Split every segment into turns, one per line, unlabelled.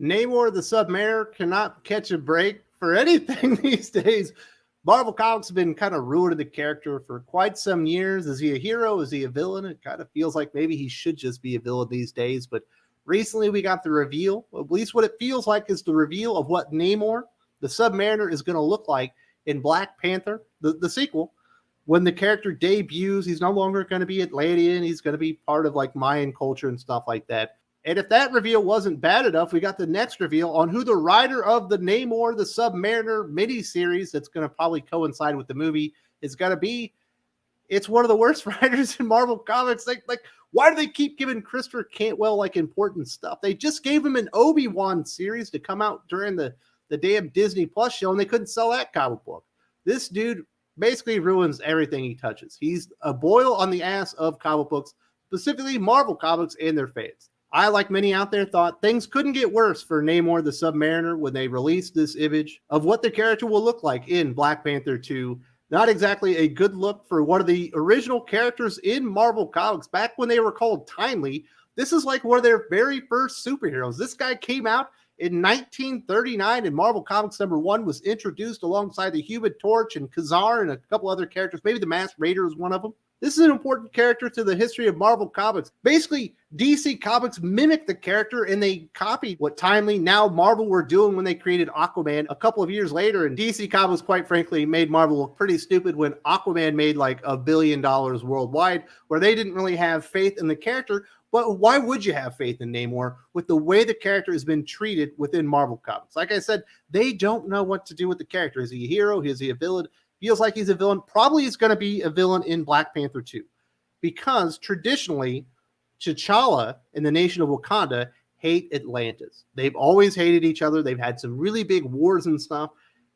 Namor the Submariner cannot catch a break for anything these days. Marvel Comics have been kind of ruining the character for quite some years. Is he a hero? Is he a villain? It kind of feels like maybe he should just be a villain these days. But recently we got the reveal, at least what it feels like is the reveal of what Namor, the Submariner, is going to look like in Black Panther, the sequel. When the character debuts, he's no longer going to be Atlantean. He's going to be part of like Mayan culture and stuff like that. And if that reveal wasn't bad enough, we got the next reveal on who the writer of the Namor, the Submariner miniseries that's going to probably coincide with the movie is going to be. It's one of the worst writers in Marvel Comics. Like, why do they keep giving Christopher Cantwell like important stuff? They just gave him an Obi-Wan series to come out during the damn Disney Plus show, and they couldn't sell that comic book. This dude basically ruins everything he touches. He's a boil on the ass of comic books, specifically Marvel Comics and their fans. I, like many out there, thought things couldn't get worse for Namor the Submariner when they released this image of what the character will look like in Black Panther 2. Not exactly a good look for one of the original characters in Marvel Comics back when they were called Timely. This is like one of their very first superheroes. This guy came out in 1939 and Marvel Comics #1 was introduced alongside the Human Torch and Khazar and a couple other characters. Maybe the Masked Raider is one of them. This is an important character to the history of Marvel Comics. Basically, DC Comics mimicked the character and they copied what Timely, now Marvel, were doing when they created Aquaman a couple of years later. And DC Comics, quite frankly, made Marvel look pretty stupid when Aquaman made like $1 billion worldwide, where they didn't really have faith in the character. But why would you have faith in Namor with the way the character has been treated within Marvel Comics? Like I said, they don't know what to do with the character. Is he a hero? Is he a villain? Feels like he's a villain. Probably is going to be a villain in Black Panther 2. Because traditionally, T'Challa and the nation of Wakanda hate Atlantis. They've always hated each other. They've had some really big wars and stuff.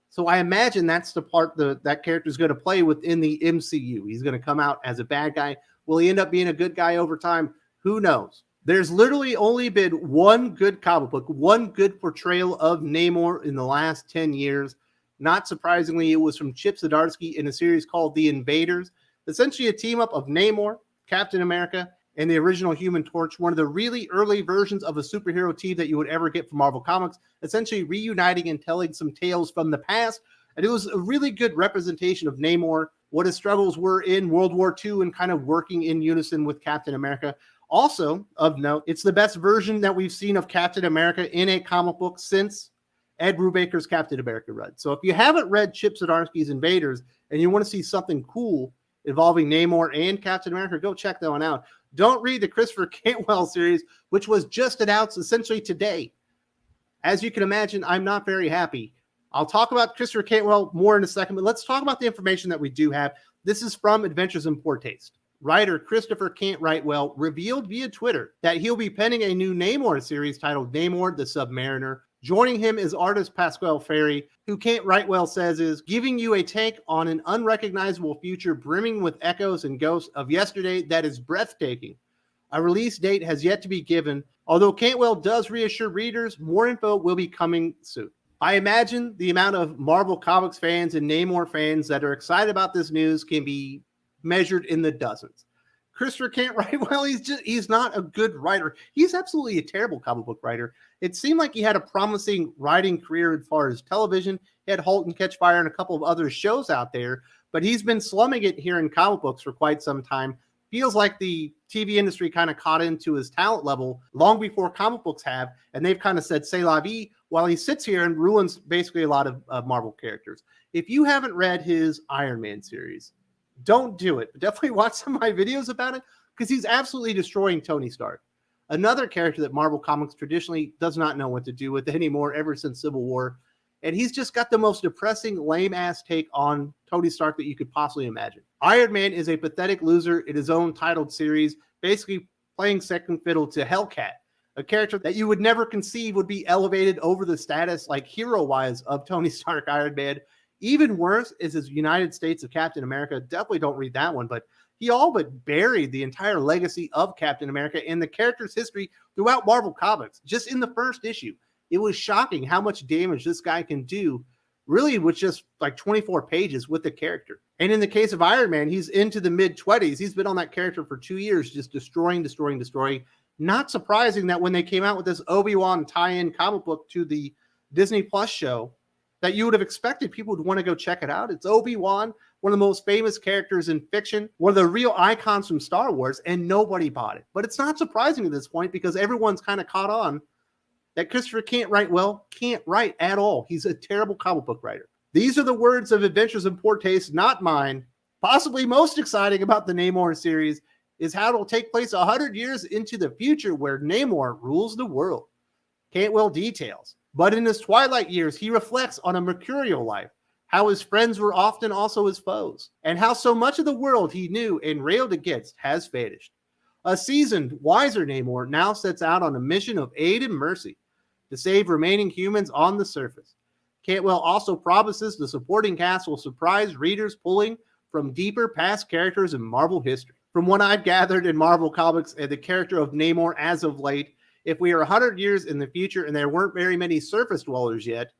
So I imagine that's the part that character is going to play within the MCU. He's going to come out as a bad guy. Will he end up being a good guy over time? Who knows? There's literally only been one good comic book, one good portrayal of Namor in the last 10 years. Not surprisingly, it was from Chip Zdarsky in a series called The Invaders. Essentially a team-up of Namor, Captain America, and the original Human Torch, one of the really early versions of a superhero team that you would ever get from Marvel Comics, essentially reuniting and telling some tales from the past. And it was a really good representation of Namor, what his struggles were in World War II, and kind of working in unison with Captain America. Also, of note, it's the best version that we've seen of Captain America in a comic book since Ed Brubaker's Captain America run. So if you haven't read Chip Zdarsky's Invaders and you want to see something cool involving Namor and Captain America, go check that one out. Don't read the Christopher Cantwell series, which was just announced essentially today. As you can imagine, I'm not very happy. I'll talk about Christopher Cantwell more in a second, but let's talk about the information that we do have. This is from Adventures in Poor Taste. Writer Christopher Cantwell revealed via Twitter that he'll be penning a new Namor series titled Namor the Submariner. Joining him is artist Pasquale Ferry, who Cantwell says is giving you a take on an unrecognizable future brimming with echoes and ghosts of yesterday that is breathtaking. A release date has yet to be given, although Cantwell does reassure readers more info will be coming soon. I imagine the amount of Marvel Comics fans and Namor fans that are excited about this news can be measured in the dozens. Christopher Cantwell, he's not a good writer. He's absolutely a terrible comic book writer. It seemed like he had a promising writing career as far as television. He had *Halt and Catch Fire* and a couple of other shows out there, but he's been slumming it here in comic books for quite some time. Feels like the TV industry kind of caught into his talent level long before comic books have, and they've kind of said c'est la vie while he sits here and ruins basically a lot of Marvel characters. If you haven't read his Iron Man series, don't do it. Definitely watch some of my videos about it because he's absolutely destroying Tony Stark. Another character that Marvel Comics traditionally does not know what to do with anymore ever since Civil War. And he's just got the most depressing, lame-ass take on Tony Stark that you could possibly imagine. Iron Man is a pathetic loser in his own titled series, basically playing second fiddle to Hellcat, a character that you would never conceive would be elevated over the status, like hero-wise, of Tony Stark Iron Man. Even worse is his United States of Captain America. Definitely don't read that one, but he all but buried the entire legacy of Captain America and the character's history throughout Marvel Comics, just in the first issue. It was shocking how much damage this guy can do, really with just like 24 pages with the character. And in the case of Iron Man, he's into the mid-20s. He's been on that character for 2 years, just destroying. Not surprising that when they came out with this Obi-Wan tie-in comic book to the Disney Plus show, that you would have expected people would want to go check it out. It's Obi-Wan, one of the most famous characters in fiction, one of the real icons from Star Wars, and nobody bought it. But it's not surprising at this point because everyone's kind of caught on that Christopher can't write at all. He's a terrible comic book writer. These are the words of Adventures in Poor Taste, not mine. Possibly most exciting about the Namor series is how it'll take place 100 years into the future where Namor rules the world. Cantwell details. But in his twilight years, he reflects on a mercurial life, how his friends were often also his foes, and how so much of the world he knew and railed against has vanished. A seasoned, wiser Namor now sets out on a mission of aid and mercy to save remaining humans on the surface. Cantwell also promises the supporting cast will surprise readers pulling from deeper past characters in Marvel history. From what I've gathered in Marvel Comics and the character of Namor as of late, if we are 100 years in the future and there weren't very many surface dwellers yet,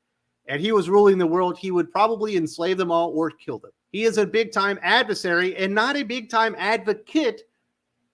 and he was ruling the world, he would probably enslave them all or kill them. He is a big-time adversary and not a big-time advocate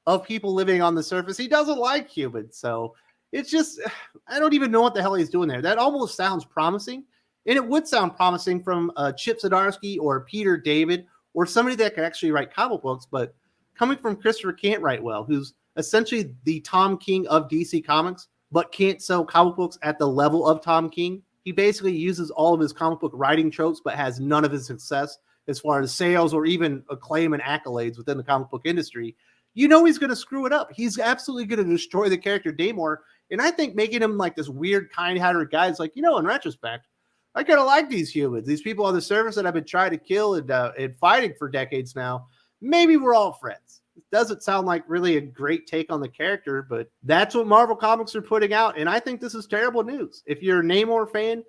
of people living on the surface. He doesn't like humans, so it's just, I don't even know what the hell he's doing there. That almost sounds promising, and it would sound promising from Chip Zdarsky or Peter David or somebody that can actually write comic books, but coming from Christopher Can't Write Well, who's essentially the Tom King of DC Comics, but can't sell comic books at the level of Tom King. He basically uses all of his comic book writing tropes, but has none of his success as far as sales or even acclaim and accolades within the comic book industry. You know he's going to screw it up. He's absolutely going to destroy the character Namor, and I think making him like this weird, kind-hearted guy is like, in retrospect, I kind of like these humans. These people on the surface that I've been trying to kill and fighting for decades now. Maybe we're all friends. It doesn't sound like really a great take on the character, but that's what Marvel Comics are putting out, and I think this is terrible news. If you're a Namor fan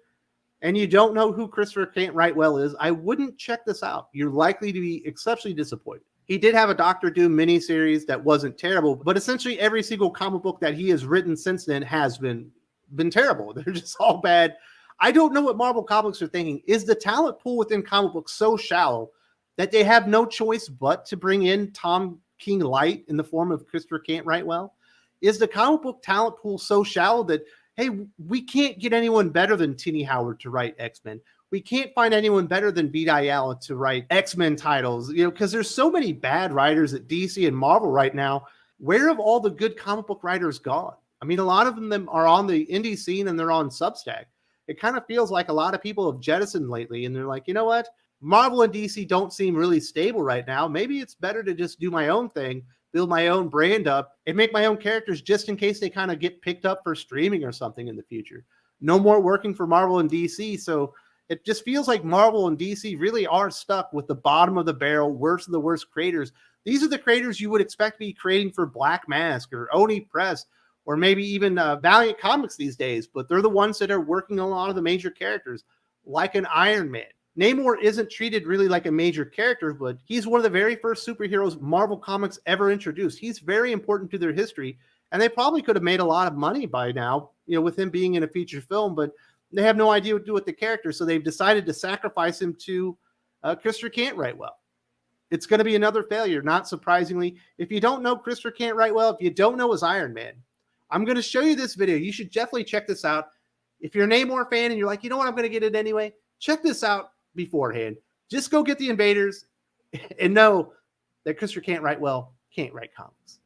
and you don't know who Christopher Can't Write Well is, I wouldn't check this out. You're likely to be exceptionally disappointed. He did have a Doctor Doom miniseries that wasn't terrible, but essentially every single comic book that he has written since then has been terrible. They're just all bad. I don't know what Marvel Comics are thinking. Is the talent pool within comic books so shallow that they have no choice but to bring in Tom King Light in the form of Christopher Can't Write Well? Is the comic book talent pool so shallow that, hey, we can't get anyone better than Tini Howard to write X-Men? We can't find anyone better than Vita Ayala to write X-Men titles, because there's so many bad writers at DC and Marvel right now. Where have all the good comic book writers gone? I mean, a lot of them are on the indie scene and they're on Substack. It kind of feels like a lot of people have jettisoned lately, and they're like, you know what? Marvel and DC don't seem really stable right now. Maybe it's better to just do my own thing, build my own brand up, and make my own characters just in case they kind of get picked up for streaming or something in the future. No more working for Marvel and DC. So it just feels like Marvel and DC really are stuck with the bottom of the barrel, worst of the worst creators. These are the creators you would expect to be creating for Black Mask or Oni Press or maybe even Valiant Comics these days, but they're the ones that are working on a lot of the major characters, like an Iron Man. Namor isn't treated really like a major character, but he's one of the very first superheroes Marvel Comics ever introduced. He's very important to their history, and they probably could have made a lot of money by now, with him being in a feature film, but they have no idea what to do with the character, so they've decided to sacrifice him to Christopher Can't Write Well. It's going to be another failure, not surprisingly. If you don't know Christopher Can't Write Well, if you don't know his Iron Man, I'm going to show you this video. You should definitely check this out. If you're a Namor fan and you're like, you know what, I'm going to get it anyway, check this out beforehand. Just go get the Invaders and know that Christopher Can't Write Well can't write comics.